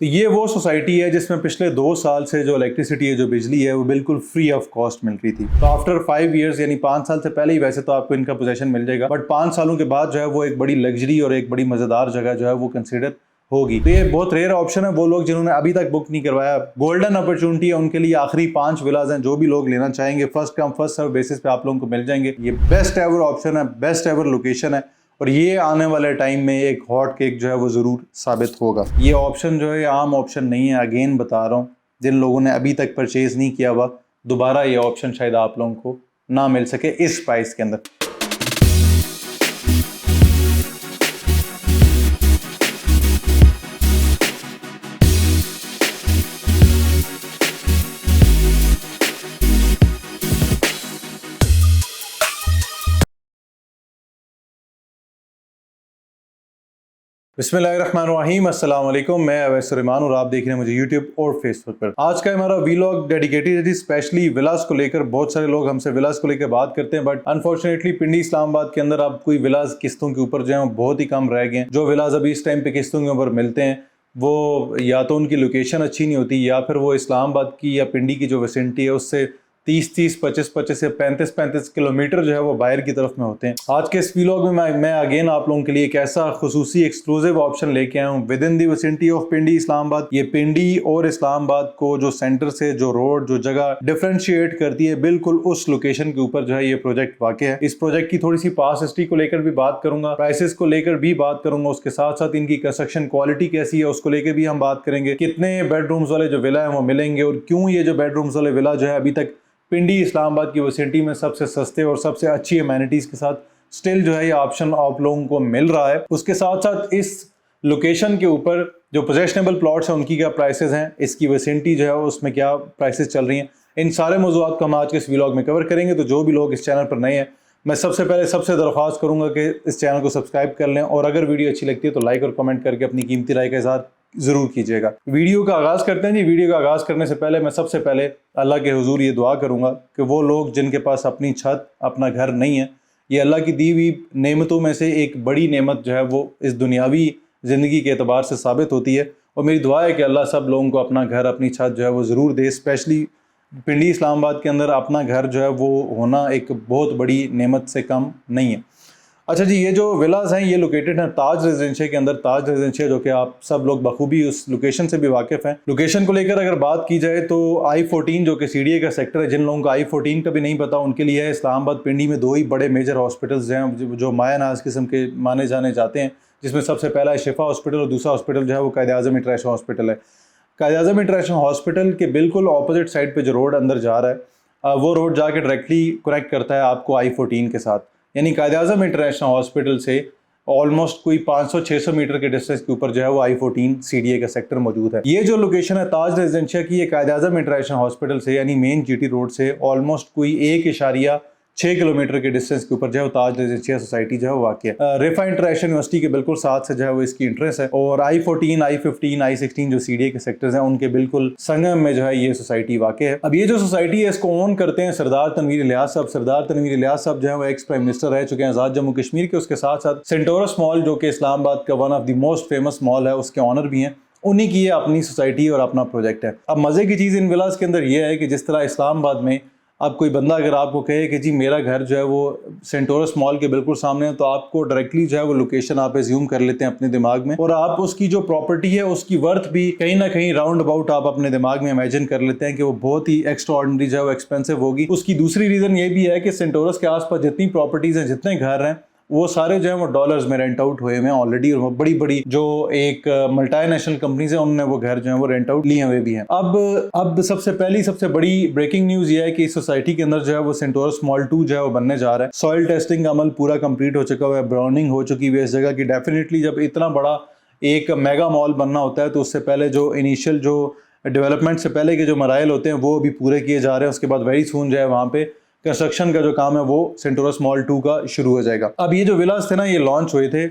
तो ये वो सोसाइटी है जिसमें पिछले 2 साल से जो इलेक्ट्रिसिटी है, जो बिजली है, वो बिल्कुल फ्री ऑफ कॉस्ट मिल रही थी। तो आफ्टर 5 ईयर्स यानी 5 साल से पहले ही वैसे तो आपको इनका पोजेशन मिल जाएगा, बट 5 सालों के बाद जो है वो एक बड़ी लग्जरी और एक बड़ी मजेदार जगह जो है वो कंसिडर होगी। तो ये बहुत रेयर ऑप्शन है। वो लोग जिन्होंने अभी तक बुक नहीं करवाया, गोल्डन अपॉर्चुनिटी है उनके लिए। आखिरी 5 विलाज हैं, जो भी लोग लेना चाहेंगे first come first serve basis पे आप लोगों को मिल जाएंगे। ये बेस्ट एवर ऑप्शन है, बेस्ट एवर लोकेशन है, और ये आने वाले टाइम में एक हॉट केक जो है वो ज़रूर साबित होगा। ये ऑप्शन जो है आम ऑप्शन नहीं है, अगेन बता रहा हूँ। जिन लोगों ने अभी तक परचेज नहीं किया हुआ, दोबारा ये ऑप्शन शायद आप लोगों को ना मिल सके इस प्राइस के अंदर। बिस्मिल्लाहिर्रहमानिर्रहीम, अस्सलाम वालेकुम। मैं अवैस सुलेमान और आप देख रहे हैं मुझे यूट्यूब और फेसबुक पर। आज का हमारा वीलॉग डेडिकेटेड है स्पेशली विलास को लेकर। बहुत सारे लोग हमसे विलास को लेकर बात करते हैं, बट अनफॉर्चुनेटली पिंडी इस्लामाबाद के अंदर अब कोई विलास किस्तों के ऊपर जो है बहुत ही कम रह गए हैं। जो विलास अभी इस टाइम पे किस्तों के ऊपर मिलते हैं वो या तो उनकी लोकेशन अच्छी नहीं होती, या फिर वो इस्लामाबाद की या पिंडी की जो विसिनिटी है उससे 30-30, 25-25 से 35-35 किलोमीटर जो है वो बाहर की तरफ में होते हैं। आज के इस वीलॉग में मैं अगेन आप लोगों के लिए एक ऐसा खुसूसी एक्सक्लूसिव ऑप्शन लेके आया हूँ within the vicinity of Pindi Islamabad. ये पिंडी और इस्लामाबाद को जो सेंटर से जो रोड जो जगह डिफरेंशिएट करती है, बिल्कुल उस लोकेशन के ऊपर जो है ये प्रोजेक्ट वाक़ है। इस प्रोजेक्ट की थोड़ी सी पास हिस्ट्री को लेकर भी बात करूंगा, प्राइसेस को लेकर भी बात करूंगा, उसके साथ साथ इनकी कंस्ट्रक्शन क्वालिटी कैसी है उसको लेकर भी हम बात करेंगे। कितने बेडरूम्स वाले जो विला है वो मिलेंगे, और क्यों ये जो बेडरूम्स वाले विला जो है अभी तक पिंडी इस्लामाबाद की विसिनिटी में सबसे सस्ते और सबसे अच्छी एमेनिटीज के साथ स्टिल जो है ये ऑप्शन आप लोगों को मिल रहा है। उसके साथ साथ इस लोकेशन के ऊपर जो पोजेशनेबल प्लॉट्स हैं उनकी क्या प्राइसेस हैं, इसकी विसिनिटी जो है उसमें क्या प्राइसेस चल रही हैं, इन सारे मौजूआत को हम आज के इस व्लॉग में कवर करेंगे। तो जो भी लोग इस चैनल पर नए हैं, मैं सबसे दरख्वास्त करूंगा कि इस चैनल को सब्सक्राइब कर लें, और अगर वीडियो अच्छी लगती है तो लाइक और कमेंट करके अपनी कीमती राय का इज़हार ज़रूर कीजिएगा। वीडियो का आगाज़ करते हैं जी। वीडियो का आगाज़ करने से पहले मैं सबसे पहले अल्लाह के हुजूर ये दुआ करूँगा कि वो लोग जिनके पास अपनी छत अपना घर नहीं है, ये अल्लाह की दी हुई नेमतों में से एक बड़ी नेमत जो है वो इस दुनियावी ज़िंदगी के एतबार से साबित होती है, और मेरी दुआ है कि अल्लाह सब लोगों को अपना घर अपनी छत जो है वो ज़रूर दे। स्पेशली पिंडी इस्लामाबाद के अंदर अपना घर जो है वो होना एक बहुत बड़ी नेमत से कम नहीं है। अच्छा जी, ये जो विलास हैं ये लोकेटेड हैं ताज रेजिडेंशिया के अंदर। ताज रेजिडेंशिया जो कि आप सब लोग बखूबी उस लोकेशन से भी वाकिफ़ हैं। लोकेशन को लेकर अगर बात की जाए तो I-14 जो कि CDA का सेक्टर है, जिन लोगों को I-14 का भी नहीं पता उनके लिए है। इस्लामाबाद पिंडी में 2 ही बड़े मेजर हॉस्पिटल्स हैं जो माया नाज किस्म के माने जाने जाते हैं, जिसमें सबसे पहला है शिफा हॉस्पिटल और दूसरा हॉस्पिटल जो है वो कायद आज़म इंटरनेशनल हॉस्पिटल है। कायद आज़म इंटरनेशनल हॉस्पिटल के बिल्कुल ऑपोजिट साइड पर जो रोड अंदर जा रहा है वो रोड जाके डायरेक्टली कनेक्ट करता है आपको I-14 के साथ। यानी कायद आज़म इंटरनेशनल हॉस्पिटल से ऑलमोस्ट कोई 500-600 मीटर के डिस्टेंस के ऊपर जो है वो I-14 CDA का सेक्टर मौजूद है। ये जो लोकेशन है ताज रेजिडेंशिया की, ये कायद आज़म इंटरनेशनल हॉस्पिटल से यानी मेन GT रोड से ऑलमोस्ट कोई 1.6 किलोमीटर के डिस्टेंस के ऊपर जो है ताज रेजिडेंशिया सोसाइटी जो है वाक़ है। रिफा इंटरनेशनल यूनिवर्सिटी के बिल्कुल साथ से जो है वो इसकी इंट्रेंस है, और I-14, I-15, I-16 जो CDA के सेक्टर्स हैं उनके बिल्कुल संगम में जो है ये सोसाइटी वाक़ है। अब ये जो सोसाइटी है इसको ओन करते हैं सरदार तनवीर इलियास साहब। सरदार तनवीर इलियास साहब जो है वो एक्स प्राइम मिनिस्टर रह चुके हैं आज़ाद जम्मू कश्मीर के। उसके साथ साथ सेंटोरस मॉल जो कि इस्लामाबाद का one of the most famous mall है उसके ऑनर भी हैं। उन्हीं की ये अपनी सोसाइटी और अपना प्रोजेक्ट है। अब मज़े की चीज़ इन विलास के अंदर ये है कि जिस तरह इस्लामाबाद में अब कोई बंदा अगर आपको कहे कि जी मेरा घर जो है वो सेंटोरस मॉल के बिल्कुल सामने है, तो आपको डायरेक्टली जो है वो लोकेशन आप एज्यूम कर लेते हैं अपने दिमाग में, और आप उसकी जो प्रॉपर्टी है उसकी वर्थ भी कहीं ना कहीं राउंड अबाउट आप अपने दिमाग में इमेजिन कर लेते हैं कि वो बहुत ही एक्स्ट्रा ऑर्डिनरी जो है वो एक्सपेंसिव होगी। उसकी दूसरी रीज़न ये भी है कि सेंटोरस के आसपास जितनी प्रॉपर्टीज़ हैं, जितने घर हैं, वो सारे जो है वो डॉलर्स में रेंट आउट हुए हुए हैं ऑलरेडी, और बड़ी बड़ी जो एक मल्टीनेशनल कंपनीज है उन्होंने वो घर जो है वो रेंट आउट लिए हुए भी हैं। अब सबसे बड़ी ब्रेकिंग न्यूज़ ये है कि इस सोसाइटी के अंदर जो है वो सेंटोरस मॉल 2 जो है वो बनने जा रहा है। सॉइल टेस्टिंग का अमल पूरा कंप्लीट हो चुका हुआ है, ब्राउनिंग हो चुकी हुई है इस जगह की। डेफिनेटली जब इतना बड़ा एक मेगा मॉल बनना होता है तो उससे पहले जो इनिशियल जो डेवलपमेंट से पहले के जो मराइल होते हैं वो भी पूरे किए जा रहे हैं। उसके बाद वेरी सून जो है वहाँ पे कंस्ट्रक्शन का जो काम है वो सेंटोरस मॉल 2 का शुरू हो जाएगा। अब ये जो विलास थे ना ये लॉन्च हुए थे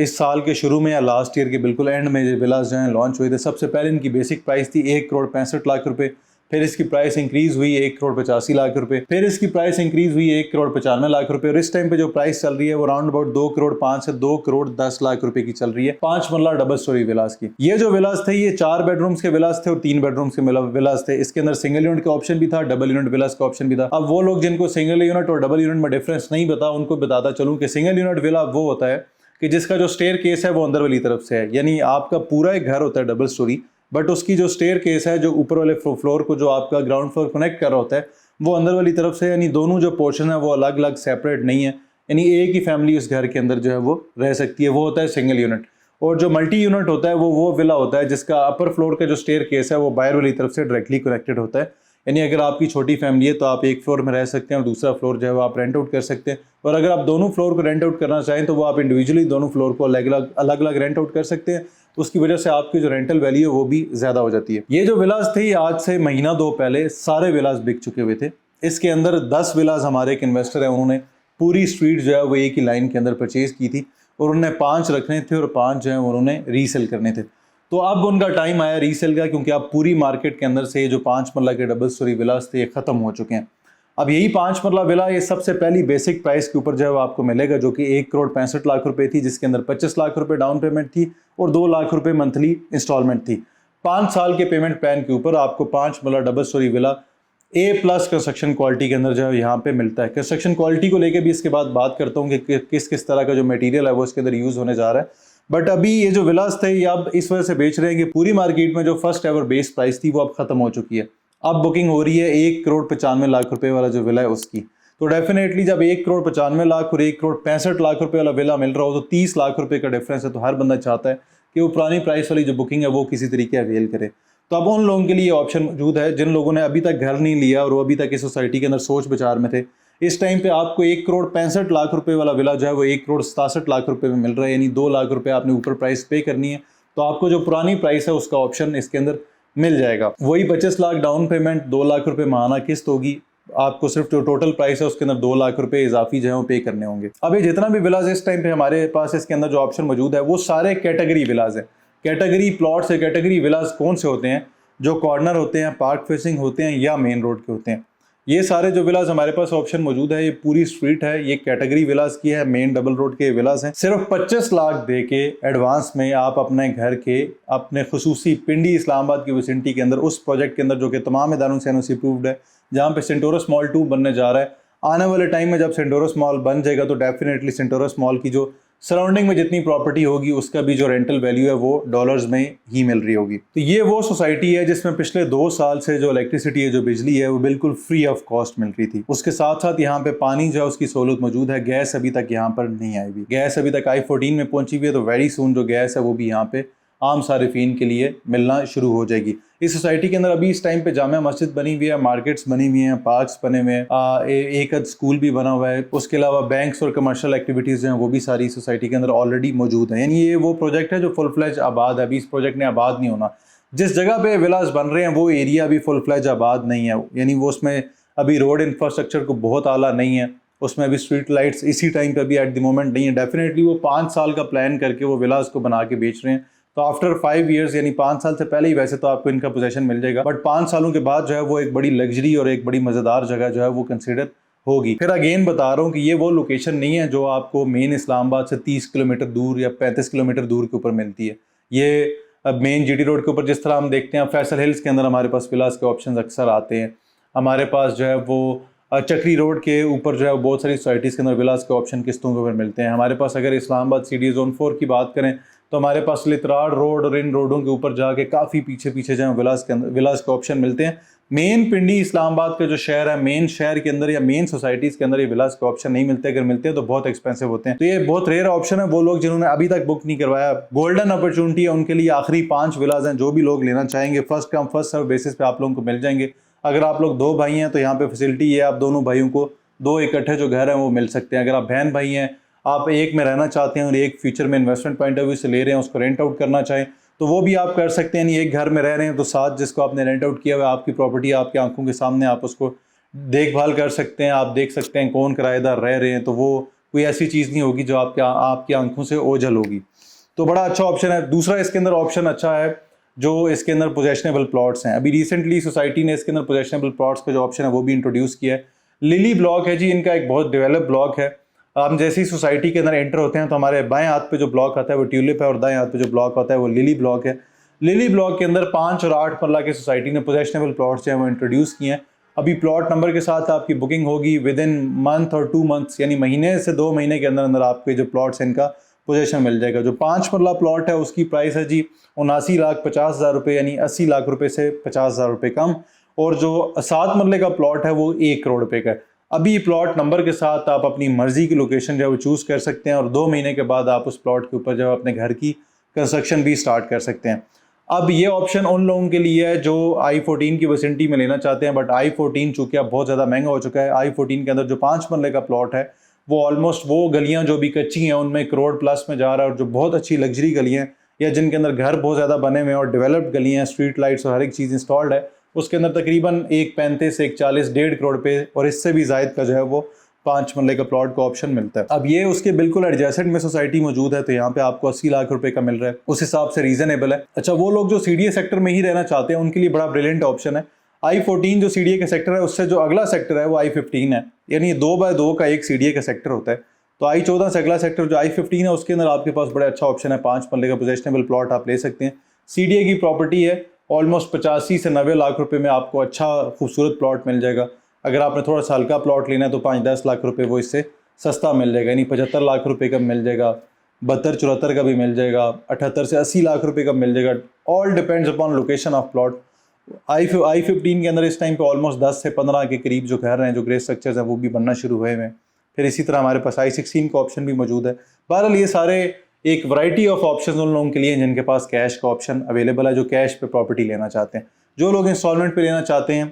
इस साल के शुरू में या लास्ट ईयर के बिल्कुल एंड में ये विलास जो हैं लॉन्च हुए थे। सबसे पहले इनकी बेसिक प्राइस थी 1,65,00,000 रुपए। फिर इसकी प्राइस इंक्रीज हुई 1,85,00,000 रुपए, फिर इसकी प्राइस इंक्रीज हुई 1,95,00,000 रुपए, और इस टाइम पे जो प्राइस चल रही है वो राउंड अबाउट 2,05,00,000 से 2,10,00,000 रुपए की चल रही है 5 मरला डबल स्टोरी विलास की। ये जो विलास थे ये 4 बेडरूम्स के विलास थे और 3 बेडरूम्स के विलास थे। इसके अंदर सिंगल यूनिट का ऑप्शन भी था, डबल यूनिट विलास का ऑप्शन भी था। अब वो लोग जिनको सिंगल यूनिट और डबल यूनिट में डिफरेंस नहीं पता, उनको बताता चलूं कि सिंगल यूनिट विला वो होता है कि जिसका जो स्टेयर केस है वो अंदर वाली तरफ से है, यानी आपका पूरा एक घर होता है डबल स्टोरी, बट उसकी जो स्टेयर केस है जो ऊपर वाले फ्लोर को जो आपका ग्राउंड फ्लोर कनेक्ट कर रहा होता है वो अंदर वाली तरफ से, यानी दोनों जो पोर्शन है वो अलग अलग सेपरेट नहीं है, यानी एक ही फैमिली उस घर के अंदर जो है वो रह सकती है, वो होता है सिंगल यूनिट। और जो मल्टी यूनिट होता है वो विला होता है जिसका अपर फ्लोर का जो स्टेयर केस है वो बाहर वाली तरफ से डायरेक्टली कनेक्टेड होता है, यानी अगर आपकी छोटी फैमिली है तो आप एक फ्लोर में रह सकते हैं और दूसरा फ्लोर जो है वो आप रेंट आउट कर सकते हैं, और अगर आप दोनों फ्लोर को रेंट आउट करना चाहें तो वो आप इंडिविजुअली दोनों फ्लोर को अलग अलग रेंट आउट कर सकते हैं। उसकी वजह से आपकी जो रेंटल वैल्यू है वो भी ज्यादा हो जाती है। ये जो विलास थे आज से महीना 2 पहले सारे विलास बिक चुके हुए थे। इसके अंदर 10 विलास हमारे एक इन्वेस्टर है, उन्होंने पूरी स्ट्रीट जो है वो एक ही लाइन के अंदर परचेज की थी और उन्होंने 5 रखने थे और 5 जो है उन्होंने रीसेल करने थे। तो अब उनका टाइम आया रीसेल का, क्योंकि अब पूरी मार्केट के अंदर से ये जो 5 मरला के डबल स्टोरी विलास थे ये खत्म हो चुके हैं। अब यही 5 मरला विला ये सबसे पहली बेसिक प्राइस के ऊपर जो है वो आपको मिलेगा, जो कि 1,65,00,000 रुपए थी, जिसके अंदर 25 लाख रुपए डाउन पेमेंट थी और 2 लाख रुपए मंथली इंस्टॉलमेंट थी। 5 साल के पेमेंट प्लान के ऊपर आपको 5 मरला double storey villa A+ construction quality के अंदर जो है यहाँ पे मिलता है। कंस्ट्रक्शन क्वालिटी को लेके भी इसके बाद बात करता हूँ कि किस किस तरह का जो मटेरियल है वो इसके अंदर यूज होने जा रहा है। बट अभी ये जो विलास थे ये अब इस वजह से बेच रहे हैं कि पूरी मार्केट में जो फर्स्ट एवर बेस प्राइस थी वो अब खत्म हो चुकी है। अब बुकिंग हो रही है 1,95,00,000 रुपए वाला जो विला है उसकी। तो डेफिनेटली जब 1,95,00,000 और 1,65,00,000 रुपए वाला विला मिल रहा हो तो 30 लाख रुपए का डिफरेंस है, तो हर बंदा चाहता है कि वो पुरानी प्राइस वाली जो बुकिंग है वो किसी तरीके अवेल करे। तो अब उन लोगों के लिए ऑप्शन मौजूद है जिन लोगों ने अभी तक घर नहीं लिया और वो अभी तक इस सोसाइटी के अंदर सोच विचार में थे। इस टाइम पे आपको 1,65,00,000 रुपए वाला विला जो है वो 1,67,00,000 रुपए में मिल रहा है, यानी 2 लाख रुपए आपने ऊपर प्राइस पे करनी है, तो आपको जो पुरानी प्राइस है उसका ऑप्शन इसके अंदर मिल जाएगा। वही 25 लाख डाउन पेमेंट, 2 लाख रुपए माहाना किस्त होगी, आपको सिर्फ जो टोटल प्राइस है उसके अंदर 2 लाख रुपए इजाफी जो है वो पे करने होंगे। अब ये जितना भी विलाज इस टाइम पे हमारे पास इसके अंदर जो ऑप्शन मौजूद है वो सारे कैटेगरी विलाज है। कैटेगरी प्लॉट से कैटेगरी विलाज कौन से होते हैं? जो कॉर्नर होते हैं, पार्क फेसिंग होते हैं या मेन रोड के होते हैं। ये सारे जो विलास हमारे पास ऑप्शन मौजूद है, ये पूरी स्ट्रीट है, ये कैटेगरी विलास की है, मेन डबल रोड के विलास हैं। सिर्फ 25 लाख दे के एडवांस में आप अपने घर के अपने खुसूसी पिंडी इस्लामाबाद की विसिनिटी के अंदर उस प्रोजेक्ट के अंदर जो कि तमाम इदारों से एनओसी अप्रूव्ड है, जहाँ पे सेंटोरस मॉल 2 बनने जा रहा है। आने वाले टाइम में जब सेंटोरस मॉल बन जाएगा तो डेफिनेटली सेंटोरस मॉल की जो सराउंडिंग में जितनी प्रॉपर्टी होगी उसका भी जो रेंटल वैल्यू है वो डॉलर्स में ही मिल रही होगी। तो ये वो सोसाइटी है जिसमें पिछले 2 साल से जो इलेक्ट्रिसिटी है, जो बिजली है, वो बिल्कुल फ्री ऑफ कॉस्ट मिल रही थी। उसके साथ साथ यहाँ पे पानी जो है उसकी सहूलत मौजूद है। गैस अभी तक यहाँ पर नहीं आई हुई, गैस अभी तक I-14 में पहुंची हुई है, तो वेरी सून जो गैस है वो भी यहाँ पे आम सारिफीन के लिए मिलना शुरू हो जाएगी। इस सोसाइटी के अंदर अभी इस टाइम पे जामा मस्जिद बनी हुई है, मार्केट्स बनी हुई हैं, पार्क्स बने हुए हैं, एक स्कूल भी बना हुआ है। उसके अलावा बैंक्स और कमर्शियल एक्टिविटीज़ हैं वो भी सारी सोसाइटी के अंदर ऑलरेडी मौजूद हैं। यानी ये वो प्रोजेक्ट है जो फुल फ्लैज आबाद है। अभी इस प्रोजेक्ट ने आबाद नहीं होना, जिस जगह पे विलास बन रहे हैं वो एरिया अभी फुल फ्लैज आबाद नहीं है, यानी वो उसमें अभी रोड इंफ्रास्ट्रक्चर को बहुत आला नहीं है, उसमें अभी स्ट्रीट लाइट्स इसी टाइम पे अभी एट द मोमेंट नहीं है। डेफिनेटली वो 5 साल का प्लान करके वो विलास को बना के बेच रहे हैं। तो आफ्टर 5 ईयर्स, यानी 5 साल से पहले ही वैसे तो आपको इनका पोजीशन मिल जाएगा, बट 5 सालों के बाद जो है वो एक बड़ी लग्जरी और एक बड़ी मज़ेदार जगह जो है वो कंसिडर होगी। फिर अगेन बता रहा हूँ कि ये वो लोकेशन नहीं है जो आपको मेन इस्लामाबाद से 30 किलोमीटर दूर या 35 किलोमीटर दूर के ऊपर मिलती है। ये अब मेन GT रोड के ऊपर जिस तरह हम देखते हैं, फैसल हिल्स के अंदर हमारे पास विलास के ऑप्शन अक्सर आते हैं। हमारे पास जो है वो चक्री रोड के ऊपर जो है बहुत सारी सोसाइटीज़ के अंदर विलास के ऑप्शन किस्तों के ऊपर मिलते हैं। हमारे पास अगर इस्लामाबाद CDA Zone 4 की बात करें तो हमारे पास लितराड़ रोड और इन रोडों के ऊपर जाके काफ़ी पीछे जो है विलास के ऑप्शन मिलते हैं। मेन पिंडी इस्लामाबाद का जो शहर है, मेन शहर के अंदर या मेन सोसाइटीज़ के अंदर ये विलास के ऑप्शन नहीं मिलते। अगर मिलते हैं तो बहुत एक्सपेंसिव होते हैं। तो ये बहुत रेयर ऑप्शन है। वो लोग जिन्होंने अभी तक बुक नहीं करवाया, गोल्डन अपॉर्चुनिटी है उनके लिए। आखिरी 5 विलास हैं, जो भी लोग लेना चाहेंगे first come first serve basis पे आप लोगों को मिल जाएंगे। अगर आप लोग 2 भाई हैं तो यहाँ पे फैसिलिटी है, आप दोनों भाइयों को 2 इकट्ठे जो घर हैं वो मिल सकते हैं। अगर आप बहन भाई हैं, आप एक में रहना चाहते हैं और एक फ्यूचर में इन्वेस्टमेंट पॉइंट ऑफ व्यू से ले रहे हैं, उसको रेंट आउट करना चाहें तो वो भी आप कर सकते हैं। एक घर में रह रहे हैं तो साथ जिसको आपने रेंट आउट किया हुआ है, आपकी प्रॉपर्टी आपकी आंखों के सामने, आप उसको देखभाल कर सकते हैं। आप देख सकते हैं कौन किराएदार रह रहे हैं, तो वो कोई ऐसी चीज़ नहीं होगी जो आपकी आंखों से ओझल होगी। तो बड़ा अच्छा ऑप्शन है। दूसरा इसके अंदर ऑप्शन अच्छा है जो इसके अंदर पोजेशनेबल प्लॉट्स हैं। अभी रिसेंटली सोसाइटी ने इसके अंदर पोजेशनेबल प्लॉट्स का जो ऑप्शन है वो भी इंट्रोड्यूस किया है। लिली ब्लॉक है जी, इनका एक बहुत डेवलप ब्लॉक है। हम जैसे ही सोसाइटी के अंदर एंटर होते हैं तो हमारे बाएं हाथ पे जो ब्लॉक आता है वो ट्यूलिप है और दाएं हाथ पे जो ब्लॉक आता है वो लिली ब्लॉक है। लिली ब्लॉक के अंदर 5 और 8 मरला की सोसाइटी ने पोजेशनेबल प्लॉट्स जो है वो इंट्रोड्यूस किए हैं। अभी प्लॉट नंबर के साथ आपकी बुकिंग होगी विद इन मंथ और 2 मंथ्स, यानी महीने से 2 महीने के अंदर अंदर आपके जो प्लॉट्स हैं इनका पोजेशन मिल जाएगा। जो 5 मरला प्लॉट है उसकी प्राइस है जी 79,50,000 रुपये, यानी 80 लाख रुपए से 50,000 रुपये कम। और जो 7 मरले का प्लॉट है वो 1 करोड़ रुपए का है। अभी प्लॉट नंबर के साथ आप अपनी मर्जी की लोकेशन जो है वो चूज़ कर सकते हैं और 2 महीने के बाद आप उस प्लॉट के ऊपर जो है अपने घर की कंस्ट्रक्शन भी स्टार्ट कर सकते हैं। अब ये ऑप्शन उन लोगों के लिए है जो I-14 की विसिनिटी में लेना चाहते हैं, बट I-14 चूँकि अब बहुत ज़्यादा महंगा हो चुका है। I-14 के अंदर जो 5 मरले का प्लॉट है वो ऑलमोस्ट वो गलियाँ जो भी कच्ची हैं उनमें करोड़ प्लस में जा रहा है, और जो बहुत अच्छी लग्जरी गलियाँ या जिनके अंदर घर बहुत ज़्यादा बने हुए हैं और डेवलप्ड गलियाँ, स्ट्रीट लाइट्स और हर एक चीज़ इंस्टॉल्ड है, उसके अंदर तकरीबन 1.35 से 1.40 1.5 करोड़ पे और इससे भी ज़ायद का जो है वो 5 मरले का प्लॉट का ऑप्शन मिलता है। अब ये उसके बिल्कुल एडजेसेंट में सोसाइटी मौजूद है, तो यहाँ पे आपको 80 लाख रुपए का मिल रहा है, उस हिसाब से रीजनेबल है। अच्छा, वो लोग जो CDA सेक्टर में ही रहना चाहते हैं उनके लिए बड़ा ब्रिलियंट ऑप्शन है। I-14 जो CDA का सेक्टर है उससे जो अगला सेक्टर है वो I-15 है, यानी 2x2 का एक CDA का सेक्टर होता है। तो I-14 से अगला सेक्टर जो I-15 है उसके अंदर आपके पास बड़ा अच्छा ऑप्शन है, 5 मरले का पोजेशनेबल प्लॉट आप ले सकते हैं। CDA की प्रॉपर्टी है, ऑलमोस्ट 85 से 90 लाख रुपए में आपको अच्छा खूबसूरत प्लॉट मिल जाएगा। अगर आपने थोड़ा सा हल्का प्लॉट लेना है तो 5-10 लाख रुपए वो इससे सस्ता मिल जाएगा, यानी 75 लाख रुपए का मिल जाएगा, 72-74 का भी मिल जाएगा, 78 से 80 लाख रुपए का मिल जाएगा। All depends upon location of plot. I-15 के अंदर इस टाइम पे ऑलमोस्ट 10 से 15 के करीब जो घर हैं, जो ग्रे स्ट्रक्चर्स हैं वो भी बनना शुरू हुए हैं। फिर इसी तरह हमारे पास I-16 का ऑप्शन भी मौजूद है। बहरहाल ये सारे एक वैरायटी ऑफ ऑप्शंस उन लोगों के लिए जिनके पास कैश का ऑप्शन अवेलेबल है, जो कैश पे प्रॉपर्टी लेना चाहते हैं। जो लोग इंस्टॉलमेंट पे लेना चाहते हैं,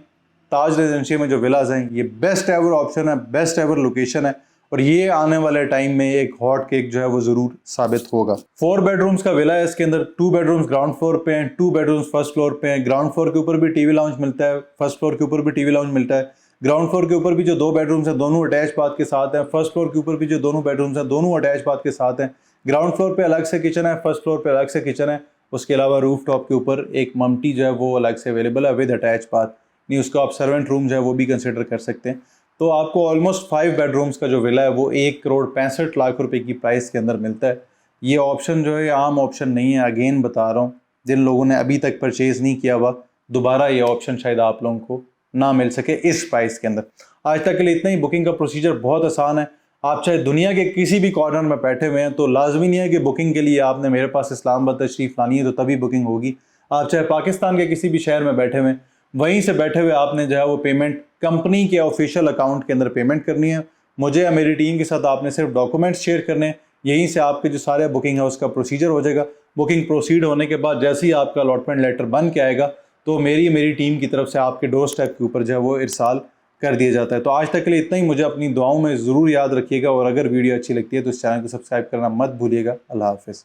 ताज रेजिडेंसी में जो विलाज हैं ये बेस्ट एवर ऑप्शन है, बेस्ट एवर लोकेशन है, और ये आने वाले टाइम में एक हॉट केक जो है वो जरूर साबित होगा। 4 बेडरूम्स का विला है, इसके अंदर 2 बेडरूम्स ग्राउंड फ्लोर पे हैं, 2 बेडरूम्स फर्स्ट फ्लोर पे हैं। ग्राउंड फ्लोर के ऊपर भी टीवी लाउंज मिलता है, फर्स्ट फ्लोर के ऊपर भी टीवी लाउंज मिलता है। ग्राउंड फ्लोर के ऊपर भी जो 2 बेडरूम्स हैं दोनों अटैच बाथ के साथ हैं। फर्स्ट फ्लोर के ऊपर भी जो दोनों बेडरूम्स हैं दोनों अटैच बाथ के साथ हैं। ग्राउंड फ्लोर पे अलग से किचन है, फर्स्ट फ्लोर पे अलग से किचन है। उसके अलावा रूफ टॉप के ऊपर एक ममटी जो है वो अलग से अवेलेबल है विद अटैच बाथ, नहीं उसको आप सर्वेंट रूम जो है वो भी कंसिडर कर सकते हैं। तो आपको ऑलमोस्ट 5 बेडरूम्स का जो विला है वो 1,65,00,000 रुपए की प्राइस के अंदर मिलता है। ये ऑप्शन जो है आम ऑप्शन नहीं है, अगेन बता रहा हूँ, जिन लोगों ने अभी तक परचेज़ नहीं किया हुआ दोबारा ये ऑप्शन शायद आप लोगों को ना मिल सके इस प्राइस के अंदर। आज तक के लिए इतना ही। बुकिंग का प्रोसीजर बहुत आसान है। आप चाहे दुनिया के किसी भी कॉर्नर में बैठे हुए हैं तो लाजमी नहीं है कि बुकिंग के लिए आपने मेरे पास इस्लामाबाद तशरीफ़ लानी है तो तभी बुकिंग होगी। आप चाहे पाकिस्तान के किसी भी शहर में बैठे हुए हैं, वहीं से बैठे हुए आपने जो है वो पेमेंट कंपनी के ऑफिशियल अकाउंट के अंदर पेमेंट करनी है। मुझे या मेरी टीम के साथ आपने सिर्फ डॉक्यूमेंट्स शेयर करने हैं, यहीं से आपके जो सारे बुकिंग है उसका प्रोसीजर हो जाएगा। बुकिंग प्रोसीड होने के बाद जैसे ही आपका अलॉटमेंट लेटर बन के आएगा तो मेरी टीम की तरफ से आपके डोर स्टेप के ऊपर जो है वो इरसाल कर दिया जाता है। तो आज तक के लिए इतना ही। मुझे अपनी दुआओं में ज़रूर याद रखिएगा, और अगर वीडियो अच्छी लगती है तो इस चैनल को सब्सक्राइब करना मत भूलिएगा। अल्लाह हाफ़िज़।